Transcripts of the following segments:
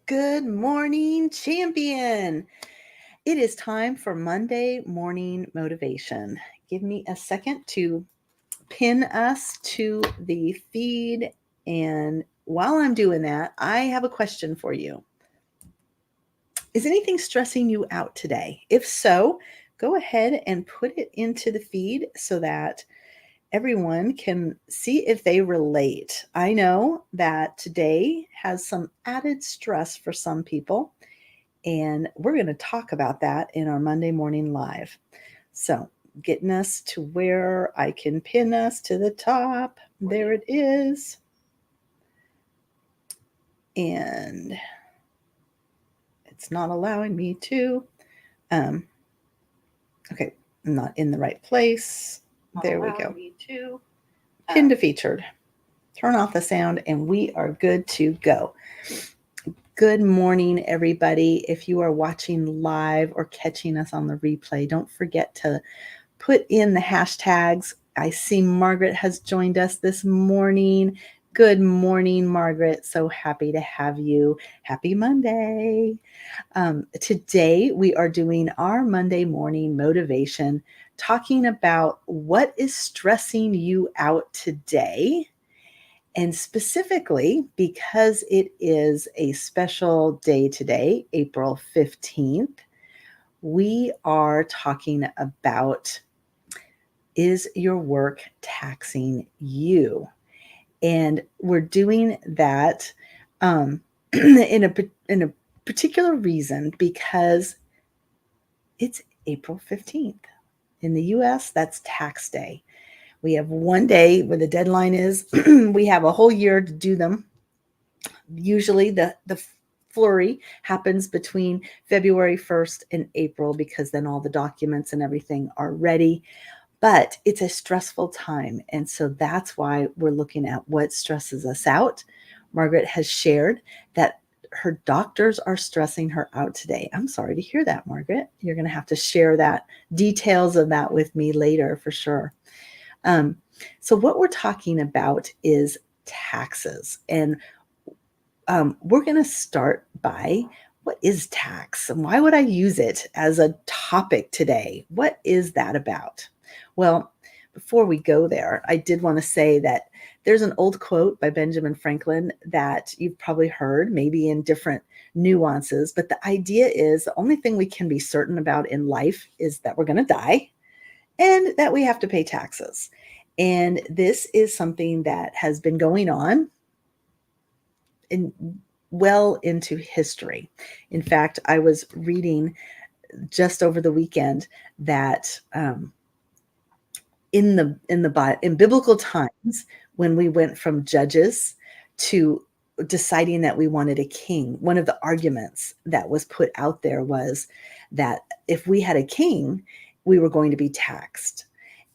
Good morning, champion. It is time for Monday morning motivation. Give me a second to pin us to the feed. And while I'm doing that, I have a question for you. Is anything stressing you out today? If so, go ahead and put it into the feed so that everyone can see if they relate. I know that today has some added stress for some people, and we're going to talk about that in our Monday morning live. So, getting us to where I can pin us to the top. There it is. And it's not allowing me to. Okay, I'm not in the right place. There we go. Pin to featured. Turn off the sound, and we are good to go. Good morning, everybody. If you are watching live or catching us on the replay, don't forget to put in the hashtags. I see Margaret has joined us this morning. Good morning, Margaret. So happy to have you. Happy Monday. Today, we are doing our Monday morning motivation, talking about what is stressing you out today. And specifically, because it is a special day today, April 15th, we are talking about, is your work taxing you? And we're doing that in a particular reason because it's April 15th. In the US, that's tax day. We have one day where the deadline is. We have a whole year to do them. Usually the flurry happens between February 1st and April because then all the documents and everything are ready. But it's a stressful time. And so that's why we're looking at what stresses us out. Margaret has shared that her doctors are stressing her out today. I'm sorry to hear that, Margaret. You're going to have to share that details of that with me later for sure. So what we're talking about is taxes. And we're going to start by, what is tax and why would I use it as a topic today? What is that about? Well, before we go there, I did want to say that there's an old quote by Benjamin Franklin that you've probably heard, maybe in different nuances, but the idea is the only thing we can be certain about in life is that we're going to die and that we have to pay taxes. And this is something that has been going on well into history. In fact, I was reading just over the weekend that in biblical times, when we went from judges to deciding that we wanted a king, one of the arguments that was put out there was that if we had a king, we were going to be taxed.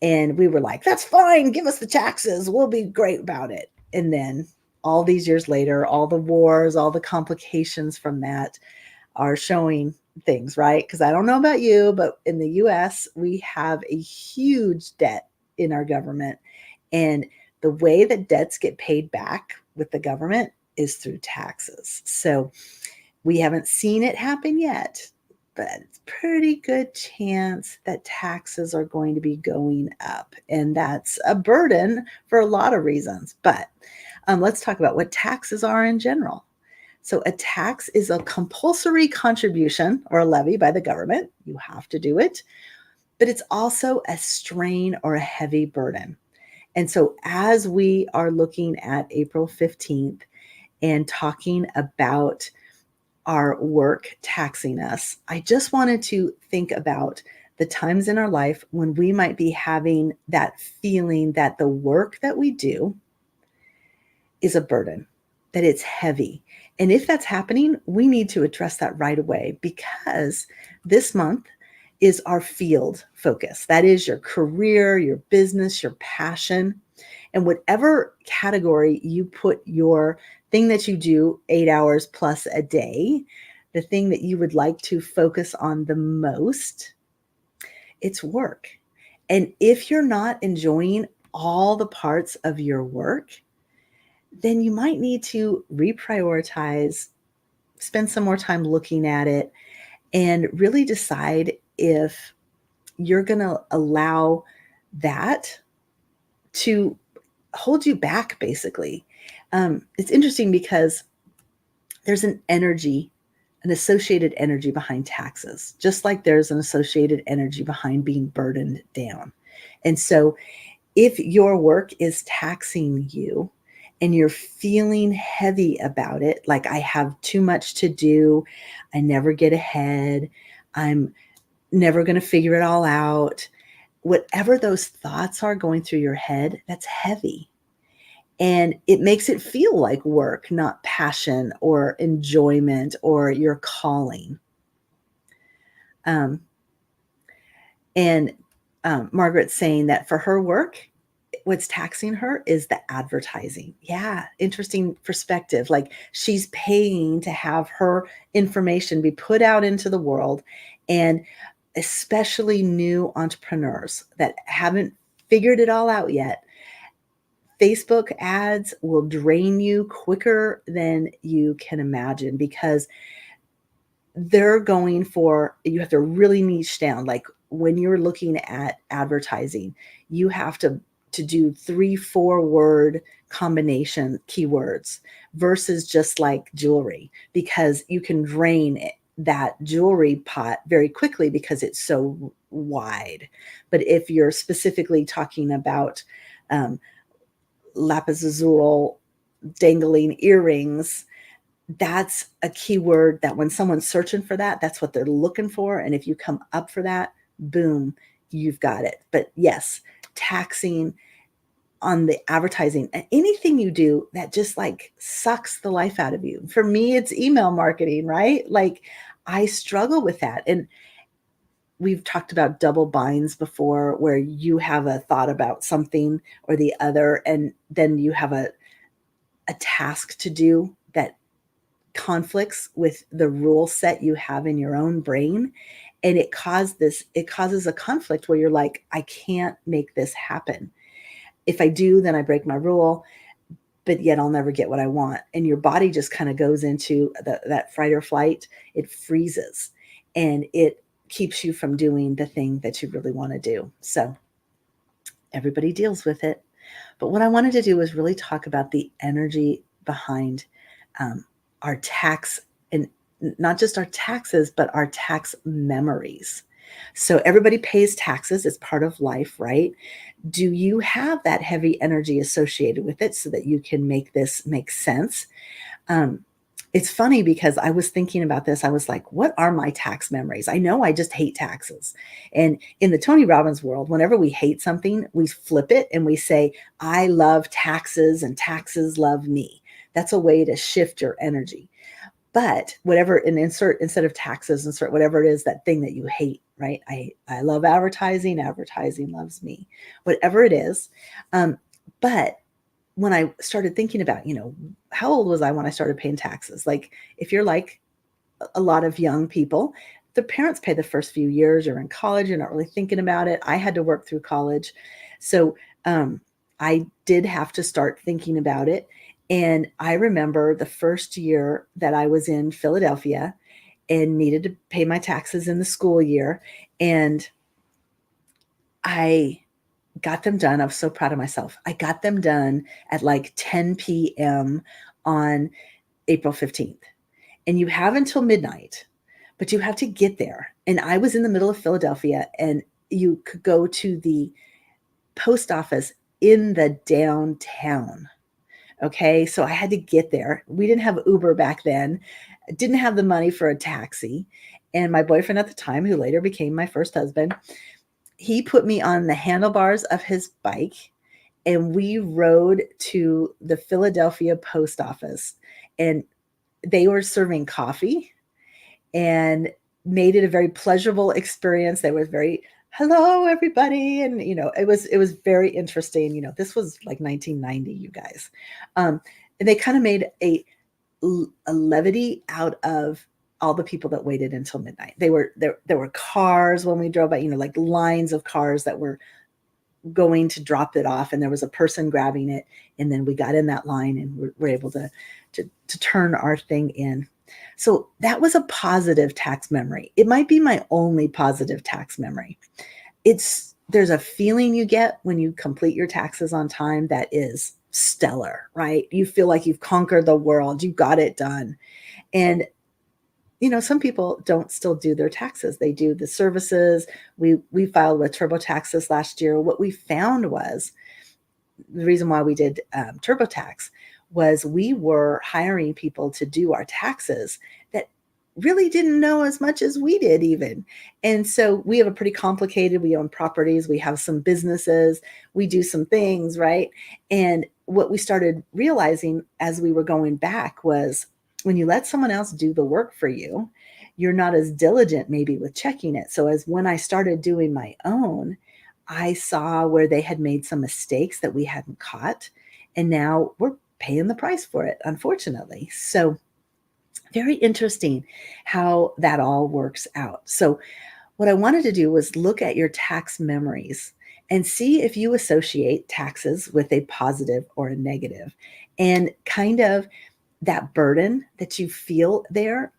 And we were like, that's fine, give us the taxes, we'll be great about it. And then all these years later, all the wars, all the complications from that are showing things, right? Because I don't know about you, but in the US, we have a huge debt in our government. And the way that debts get paid back with the government is through taxes. So we haven't seen it happen yet, but it's pretty good chance that taxes are going to be going up. And that's a burden for a lot of reasons. But let's talk about what taxes are in general. So a tax is a compulsory contribution or a levy by the government. You have to do it. But it's also a strain or a heavy burden. And so as we are looking at April 15th and talking about our work taxing us, I just wanted to think about the times in our life when we might be having that feeling that the work that we do is a burden, that it's heavy. And if that's happening, we need to address that right away, because this month is our field focus. That is your career, your business, your passion. And whatever category you put your thing that you do 8 hours plus a day, the thing that you would like to focus on the most, it's work. And if you're not enjoying all the parts of your work, then you might need to reprioritize spend some more time looking at it and really decide if you're going to allow that to hold you back, basically. It's interesting because there's an associated energy behind taxes, just like there's an associated energy behind being burdened down. And so if your work is taxing you and you're feeling heavy about it, like I have too much to do, I never get ahead, I'm never going to figure it all out, whatever those thoughts are going through your head, that's heavy. And it makes it feel like work, not passion or enjoyment or your calling. And Margaret's saying that for her work, what's taxing her is the advertising. Yeah, interesting perspective. Like she's paying to have her information be put out into the world, and especially new entrepreneurs that haven't figured it all out yet. Facebook ads will drain you quicker than you can imagine because they're going for, you have to really niche down. Like when you're looking at advertising, you have to do 3-4 word combination keywords versus just like jewelry, because you can drain that jewelry pot very quickly because it's so wide. But if you're specifically talking about lapis lazuli dangling earrings, that's a keyword that when someone's searching for that, that's what they're looking for. And if you come up for that, boom, you've got it. But yes, taxing on the advertising and anything you do that just like sucks the life out of you. For me, it's email marketing, right? Like I struggle with that. And we've talked about double binds before, where you have a thought about something or the other, and then you have a task to do that conflicts with the rule set you have in your own brain. And it causes a conflict where you're like, I can't make this happen. If I do, then I break my rule, but yet I'll never get what I want. And your body just kind of goes into that fight or flight. It freezes and it keeps you from doing the thing that you really want to do. So everybody deals with it. But what I wanted to do was really talk about the energy behind our tax, and not just our taxes, but our tax memories. So everybody pays taxes. It's part of life, right? Do you have that heavy energy associated with it so that you can make this make sense? It's funny because I was thinking about this. I was like, what are my tax memories? I know I just hate taxes. And in the Tony Robbins world, whenever we hate something, we flip it and we say, I love taxes and taxes love me. That's a way to shift your energy. But whatever, and instead of taxes, insert whatever it is, that thing that you hate, right? I love advertising. Advertising loves me. Whatever it is. But when I started thinking about, how old was I when I started paying taxes? Like if you're like a lot of young people, the parents pay the first few years. You're in college. You're not really thinking about it. I had to work through college. So I did have to start thinking about it. And I remember the first year that I was in Philadelphia and needed to pay my taxes in the school year. And I got them done. I was so proud of myself. I got them done at like 10 p.m. on April 15th. And you have until midnight, but you have to get there. And I was in the middle of Philadelphia, and you could go to the post office in the downtown. Okay. So I had to get there. We didn't have Uber back then. Didn't have the money for a taxi. And my boyfriend at the time, who later became my first husband, he put me on the handlebars of his bike and we rode to the Philadelphia post office, and they were serving coffee and made it a very pleasurable experience. They were very, hello everybody. And, it was very interesting. This was like 1990, you guys. And they kind of made a levity out of all the people that waited until midnight. There were cars when we drove by, like lines of cars that were going to drop it off, and there was a person grabbing it, and then we got in that line and we're able to turn our thing in. So that was a positive tax memory. It might be my only positive tax memory. There's a feeling you get when you complete your taxes on time that is stellar, right? You feel like you've conquered the world, you got it done. And some people don't still do their taxes. They do the services. We filed with TurboTax last year. What we found was the reason why we did TurboTax was we were hiring people to do our taxes that really didn't know as much as we did even. And so we have a pretty complicated, we own properties, we have some businesses, we do some things, right? And what we started realizing as we were going back was when you let someone else do the work for you, you're not as diligent maybe with checking it. So as when I started doing my own, I saw where they had made some mistakes that we hadn't caught. And now we're paying the price for it, unfortunately. So very interesting how that all works out. So what I wanted to do was look at your tax memories and see if you associate taxes with a positive or a negative, and kind of that burden that you feel there,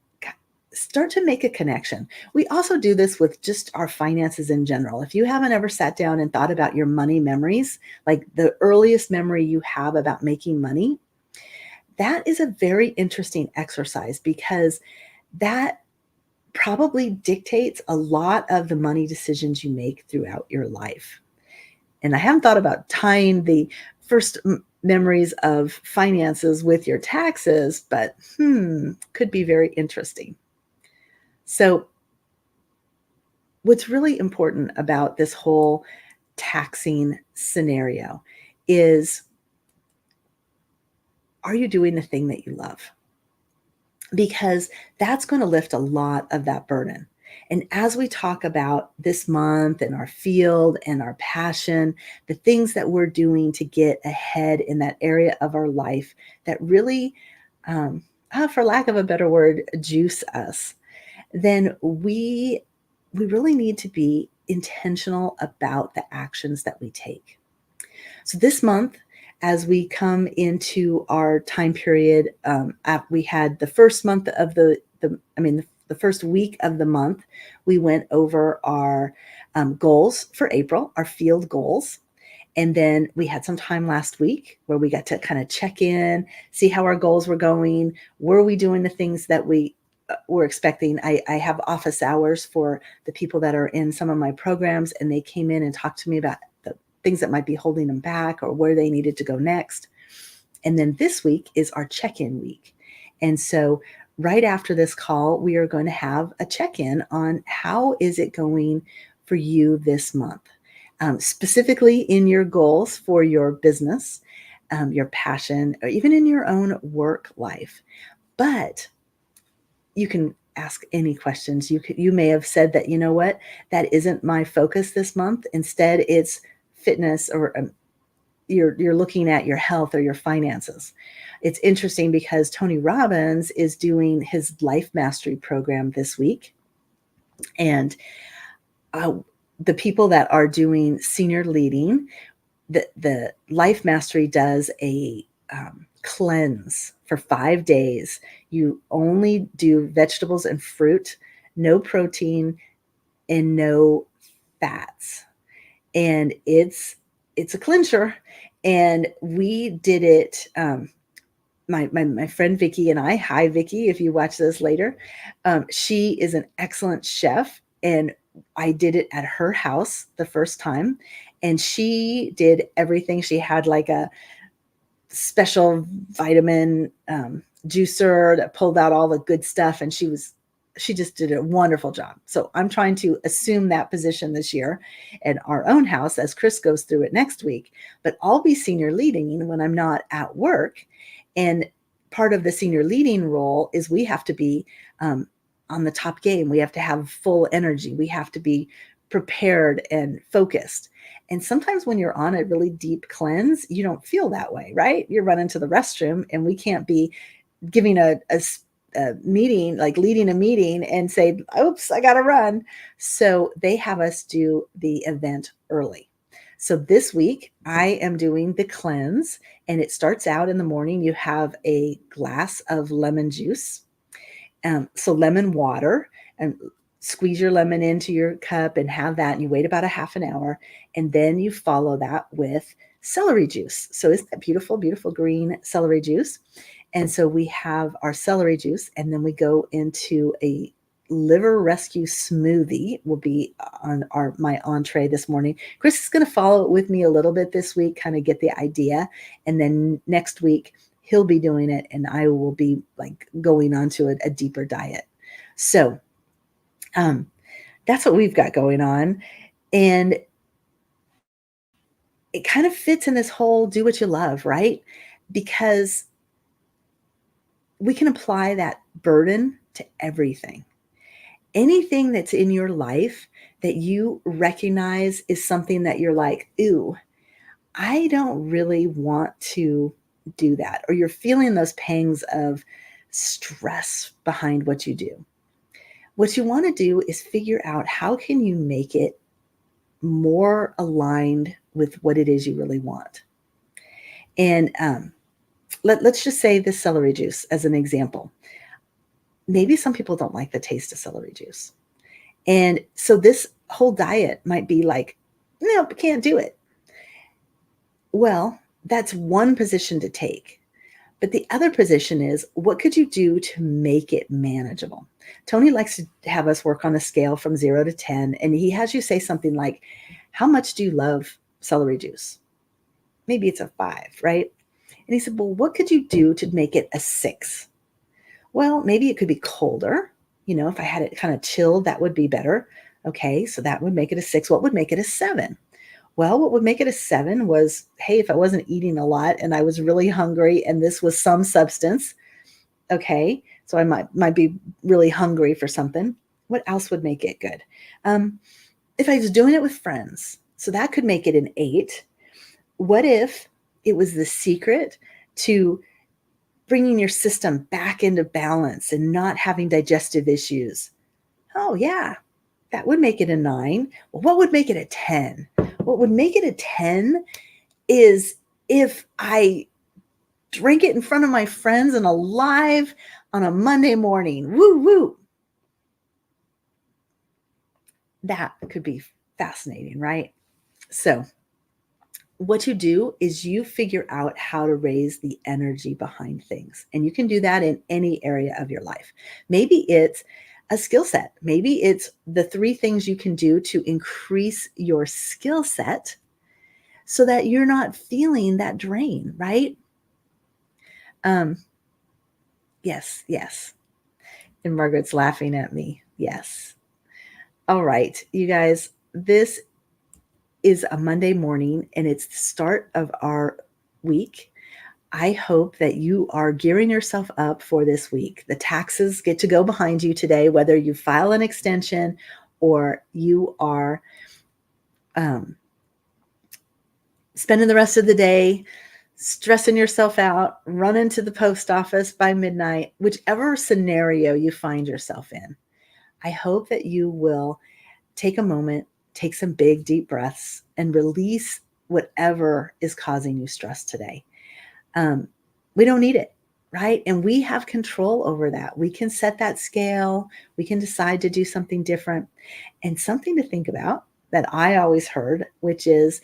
start to make a connection. We also do this with just our finances in general. If you haven't ever sat down and thought about your money memories, like the earliest memory you have about making money, that is a very interesting exercise because that probably dictates a lot of the money decisions you make throughout your life. And I haven't thought about tying the first memories of finances with your taxes, but could be very interesting. So what's really important about this whole taxing scenario is, are you doing the thing that you love? Because that's going to lift a lot of that burden. And as we talk about this month and our field and our passion, the things that we're doing to get ahead in that area of our life that really, for lack of a better word, juice us, then we really need to be intentional about the actions that we take. So this month, as we come into our time period, we had the first month of the first week of the month, we went over our goals for April, our field goals. And then we had some time last week where we got to kind of check in, see how our goals were going. Were we doing the things that we were expecting? I have office hours for the people that are in some of my programs, and they came in and talked to me about the things that might be holding them back or where they needed to go next. And then this week is our check-in week. And so right after this call, we are going to have a check-in on how is it going for you this month. Specifically in your goals for your business, your passion, or even in your own work life. But you can ask any questions. You may have said that, you know what, that isn't my focus this month. Instead, it's fitness, or you're looking at your health or your finances. It's interesting because Tony Robbins is doing his Life Mastery program this week. And the people that are doing senior leading, the Life Mastery does a cleanse for 5 days. You only do vegetables and fruit, no protein, and no fats. And it's a cleanser. And we did it. My friend Vicki and I, hi Vicki, if you watch this later, she is an excellent chef, and I did it at her house the first time, and she did everything. She had like a special vitamin juicer that pulled out all the good stuff, and she just did a wonderful job. So I'm trying to assume that position this year at our own house as Chris goes through it next week. But I'll be senior leading when I'm not at work. And part of the senior leading role is we have to be on the top game. We have to have full energy. We have to be prepared and focused. And sometimes when you're on a really deep cleanse, you don't feel that way, right? You're running to the restroom, and we can't be giving a meeting, like leading a meeting and say, oops, I got to run. So they have us do the event early. So this week I am doing the cleanse, and it starts out in the morning. You have a glass of lemon juice, So lemon water, and squeeze your lemon into your cup and have that, and you wait about a half an hour, and then you follow that with celery juice. So isn't that beautiful, beautiful green celery juice? And so we have our celery juice, and then we go into a liver rescue smoothie will be on my entree this morning. Chris is going to follow it with me a little bit this week, kind of get the idea. And then next week he'll be doing it, and I will be like going on to a deeper diet. So that's what we've got going on. And it kind of fits in this whole do what you love, right? Because we can apply that burden to everything. Anything that's in your life that you recognize is something that you're like, ooh, I don't really want to do that. Or you're feeling those pangs of stress behind what you do. What you want to do is figure out how can you make it more aligned with what it is you really want. And let's just say this celery juice as an example. Maybe some people don't like the taste of celery juice. And so this whole diet might be like, no, can't do it. Well, that's one position to take. But the other position is, what could you do to make it manageable? Tony likes to have us work on a scale from 0 to 10, and he has you say something like, how much do you love celery juice? Maybe it's a 5, right? And he said, well, what could you do to make it a 6? Well, maybe it could be colder. If I had it kind of chilled, that would be better. Okay, so that would make it a 6. What would make it a 7? Well, what would make it a 7 was, hey, if I wasn't eating a lot and I was really hungry and this was some substance, okay, so I might be really hungry for something. What else would make it good? If I was doing it with friends, so that could make it an 8. What if it was the secret to bringing your system back into balance and not having digestive issues? Oh, yeah, that would make it a 9. Well, what would make it a 10? What would make it a 10 is if I drink it in front of my friends and alive on a Monday morning. Woo, woo. That could be fascinating, right? So what you do is you figure out how to raise the energy behind things. And you can do that in any area of your life. Maybe it's a skill set. Maybe it's the 3 things you can do to increase your skill set so that you're not feeling that drain, right? Yes. And Margaret's laughing at me. Yes. All right, you guys, this is a Monday morning and it's the start of our week. I hope that you are gearing yourself up for this week. The taxes get to go behind you today, whether you file an extension or you are spending the rest of the day stressing yourself out, running to the post office by midnight, whichever scenario you find yourself in. I hope that you will take a moment, take some big, deep breaths, and release whatever is causing you stress today. We don't need it, right? And we have control over that. We can set that scale. We can decide to do something different. And something to think about that I always heard, which is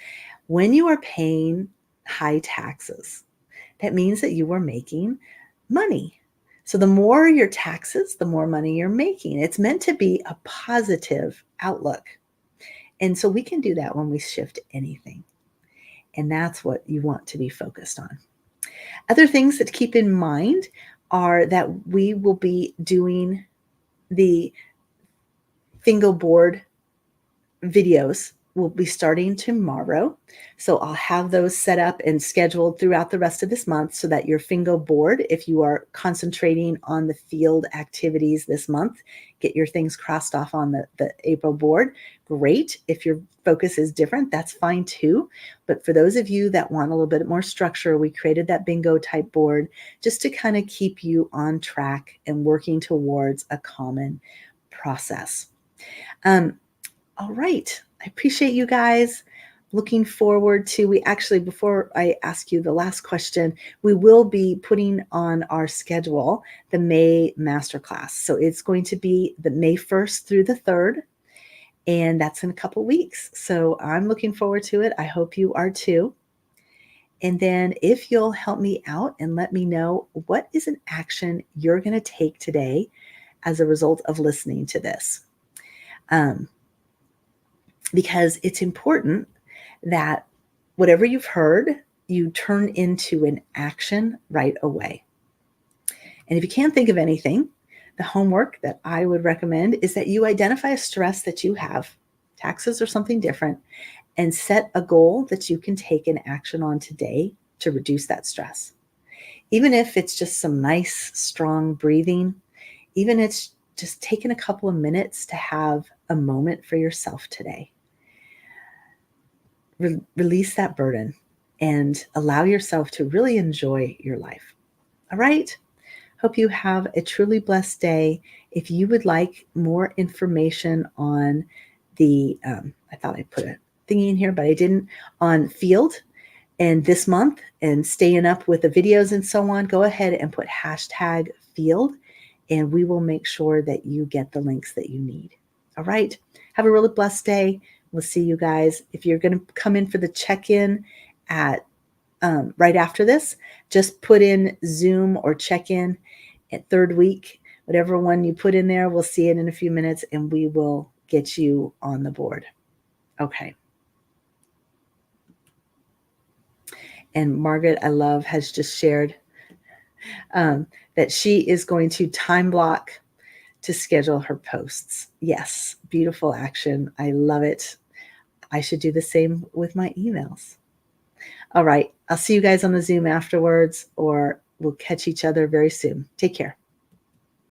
when you are paying high taxes, that means that you are making money. So the more your taxes, the more money you're making. It's meant to be a positive outlook. And so we can do that when we shift anything. And that's what you want to be focused on. Other things that to keep in mind are that we will be doing the Fingo board videos. Will be starting tomorrow. So I'll have those set up and scheduled throughout the rest of this month so that your Fingo board, if you are concentrating on the field activities this month, get your things crossed off on the April board. Great. If your focus is different, that's fine too. But for those of you that want a little bit more structure, we created that bingo type board just to kind of keep you on track and working towards a common process. All right. I appreciate you guys. looking forward to, before I ask you the last question, we will be putting on our schedule the May Masterclass. So it's going to be the May 1st through the 3rd, and that's in a couple weeks. So I'm looking forward to it. I hope you are too. And then if you'll help me out and let me know what is an action you're going to take today as a result of listening to this. Because it's important that whatever you've heard, you turn into an action right away. And if you can't think of anything, the homework that I would recommend is that you identify a stress that you have, taxes or something different, and set a goal that you can take an action on today to reduce that stress. Even if it's just some nice, strong breathing, even if it's just taking a couple of minutes to have a moment for yourself today. Release that burden and allow yourself to really enjoy your life. All right? Hope you have a truly blessed day. If you would like more information on the, I thought I put a thingy in here, but I didn't, on Field and this month and staying up with the videos and so on, go ahead and put #Field, and we will make sure that you get the links that you need. All right? Have a really blessed day. We'll see you guys. If you're going to come in for the check-in at right after this, just put in Zoom or check-in at 3rd week. Whatever one you put in there, we'll see it in a few minutes, and we will get you on the board. Okay. And Margaret, I love, has just shared that she is going to time block to schedule her posts. Yes, beautiful action. I love it. I should do the same with my emails. All right. I'll see you guys on the Zoom afterwards, or we'll catch each other very soon. Take care.